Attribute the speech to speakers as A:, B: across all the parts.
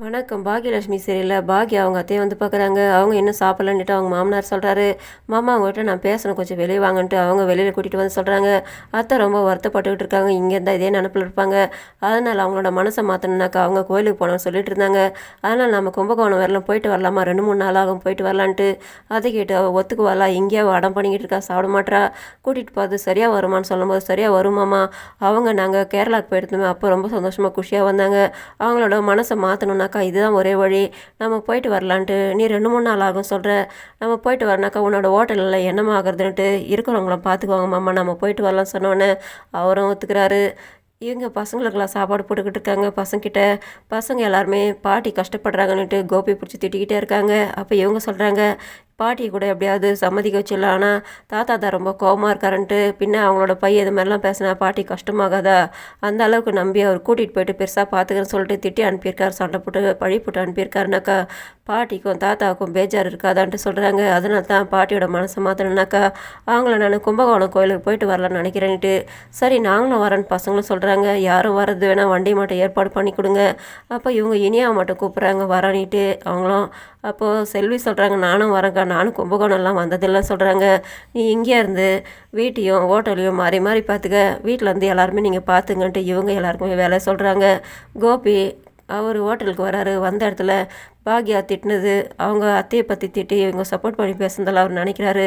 A: வணக்கம். பாக்கியலட்சுமி சீரியல்ல பாக்கியா அவங்க அத்தைய வந்து பார்க்குறாங்க. அவங்க இன்னும் சாப்பிடலன்னுட்டு அவங்க மாமனார் சொல்கிறாரு. மாமா உங்கள்கிட்ட நான் பேசணும், கொஞ்சம் வெளியே வாங்கன்ட்டு அவங்க வெளியில் கூட்டிகிட்டு வந்து சொல்கிறாங்க. அத்தை ரொம்ப வருத்தப்பட்டுக்கிட்டு இருக்காங்க. இங்கே இருந்தால் இதே நினப்பில் இருப்பாங்க. அதனால் அவங்களோட மனசை மாற்றணுன்னாக்கா அவங்க கோயிலுக்கு போகணும்னு சொல்லிட்டு இருந்தாங்க. அதனால் நம்ம கும்பகோணம் வரலாம், போயிட்டு வரலாமா, 2-3 நாள் ஆகும் போயிட்டு வரலான்ட்டு. அதை கேட்டு அவள் ஒத்துக்குவாளா, இங்கேயே அடம் பண்ணிக்கிட்டு இருக்கா, சாப்பிட மாட்டா. கூட்டிகிட்டு போகிறது சரியாக வருமானு சொல்லும்போது சரியாக வருமாமா. அவங்க நாங்கள் கேரளாவுக்கு போயிருந்தோமே, அப்போ ரொம்ப சந்தோஷமாக குஷியாக வந்தாங்க. அவங்களோட மனசை மாற்றணுன்னா இதுதான் ஒரே வழி, நம்ம போயிட்டு வரலான்ட்டு. நீ 2-3 நாள் ஆகும் சொல்கிற, நம்ம போயிட்டு வரனாக்கா உன்னோட ஹோட்டலில் என்னமா ஆகுறதுன்ட்டு இருக்கிறவங்கள பார்த்துக்குவாங்க மாமா, நம்ம போயிட்டு வரலாம்னு சொன்னோன்னே அவரும் ஒத்துக்கிறாரு. இவங்க பசங்களுக்கெல்லாம் சாப்பாடு போட்டுக்கிட்டு இருக்காங்க. பசங்க எல்லாருமே பாட்டி கஷ்டப்படுறாங்கன்னுட்டு கோபி பிடிச்சி திட்டிக்கிட்டே இருக்காங்க. அப்போ இவங்க சொல்கிறாங்க, பாட்டியை கூட எப்படியாவது சம்மதிக்க வச்சிடலாம், ஆனால் தாத்தா தான் ரொம்ப கோபமாக இருக்காருன்ட்டு. பின்ன அவங்களோட பையன் இது மாதிரிலாம் பேசினா பாட்டி கஷ்டமாகாதா, அந்த அளவுக்கு நம்பி அவர் கூட்டிகிட்டு போயிட்டு பெருசாக பார்த்துக்கிறேன்னு சொல்லிட்டு திட்டி அனுப்பியிருக்காரு, சண்டை போட்டு பழி போட்டு அனுப்பியிருக்காருனாக்கா பாட்டிக்கும் தாத்தாவுக்கும் பேஜார் இருக்காதான்ட்டு சொல்கிறாங்க. அதனால தான் பாட்டியோட மனசை மாற்றணுனாக்கா அவங்கள நான் கும்பகோணம் கோயிலுக்கு போயிட்டு வரலான்னு நினைக்கிறேன்ட்டு. சரி நாங்களும் வரேன்னு பசங்களும் சொல்கிறாங்க. யாரும் வர்றது வேணால் வண்டி மட்டும் ஏற்பாடு பண்ணி கொடுங்க. அப்போ இவங்க இனியாவை மட்டும் கூப்பிட்றாங்க வரணிட்டு. அவங்களும் அப்போது செல்வி சொல்கிறாங்க, நானும் வரேங்க்கா, நானும் கும்பகோணம்லாம் வந்ததில்லைன்னு சொல்கிறாங்க. நீ இங்கே இருந்து வீட்டையும் ஹோட்டலையும் மாறி மாறி பார்த்துக்க, வீட்டில் இருந்து எல்லாருமே நீங்கள் பார்த்துங்கன்ட்டு இவங்க எல்லாருக்குமே வேலை சொல்கிறாங்க. கோபி அவர் ஹோட்டலுக்கு வராரு. வந்த இடத்துல பாக்யா திட்டினது, அவங்க அத்தையை பற்றி திட்டி இவங்க சப்போர்ட் பண்ணி பேசுனதில் அவர் நினைக்கிறாரு,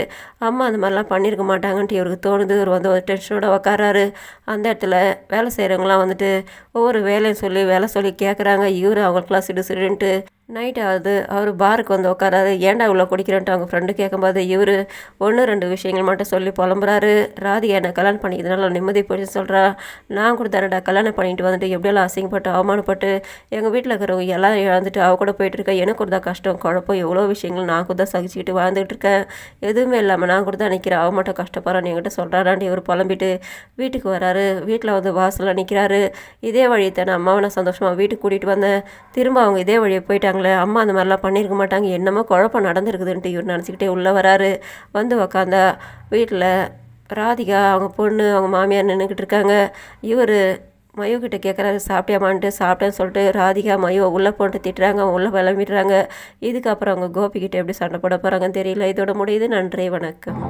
A: அம்மா அந்த மாதிரிலாம் பண்ணியிருக்க மாட்டாங்கன்ட்டு இவருக்கு தோணுது. இவர் வந்து ஒரு டென்ஷனோட உக்காராரு. அந்த இடத்துல வேலை செய்கிறவங்களாம் வந்துட்டு ஒவ்வொரு வேலையும் சொல்லி வேலை சொல்லி கேட்குறாங்க. இவர் அவங்களுக்குலாம் சிடு சிடுன்ட்டு நைட் ஆகுது. அவர் பாருக்கு வந்து உட்காராரு. ஏன்டா இவ்வளோ குடிக்கிறேன்ட்டு அவங்க ஃப்ரெண்டு கேட்கும்போது இவர் 1-2 விஷயங்கள் மட்டும் சொல்லி புலம்புறாரு. ராதிகா என்னை கல்யாணம் பண்ணிக்கிறதுனால நிம்மதி போயிடுச்சு சொல்கிறா. நான் கூட தானடா கல்யாணம் பண்ணிட்டு வந்துட்டு எப்படியெல்லாம் அசிங்கப்பட்டு அவமானப்பட்டு எங்கள் வீட்டில் இருக்கிறவங்க எல்லாம் இழந்துட்டு அவ கூட போயிட்டு இருக்கேன். எனக்கு கூட தான் கஷ்டம் குழப்பம் எவ்வளோ விஷயங்கள் நான் கூட தான் சகிச்சுக்கிட்டு வாழ்ந்துகிட்டு இருக்கேன். எதுவுமே இல்லாமல் நான் கூட தான் நிற்கிறேன், அவ மட்டும் கஷ்டப்படுறான்னு என்கிட்ட சொல்கிறாரான்ட்டு இவர் புலம்பிட்டு வீட்டுக்கு வராரு. வீட்டில் வந்து வாசலில் நிற்கிறாரு. இதே வழியை தானே அம்மாவை நான் சந்தோஷமாக வீட்டுக்கு கூட்டிகிட்டு வந்தேன், திரும்ப அவங்க இதே வழியை போயிட்டாங்க, அம்மா அந்த மாதிரிலாம் பண்ணியிருக்க மாட்டாங்க, என்னமோ குழப்பம் நடந்திருக்குதுன்ட்டு இவர் நினச்சிக்கிட்டே உள்ளே வராரு. வந்து உக்காந்தா வீட்டில் ராதிகா அவங்க பொண்ணு அவங்க மாமியார் நின்றுக்கிட்டு இருக்காங்க. இவர் மயு கிட்ட கேட்குறாரு, சாப்பிட்டியாமான்ட்டு. சாப்பிட்டேன்னு சொல்லிட்டு ராதிகா மயுவை உள்ளே போட்டு திட்டுறாங்க. அவங்க உள்ளே கிளம்பிடுறாங்க. இதுக்கப்புறம் அவங்க கோபிக்கிட்ட எப்படி சண்டை போட போகிறாங்கன்னு தெரியல. இதோட முடியுது. நன்றி, வணக்கம்.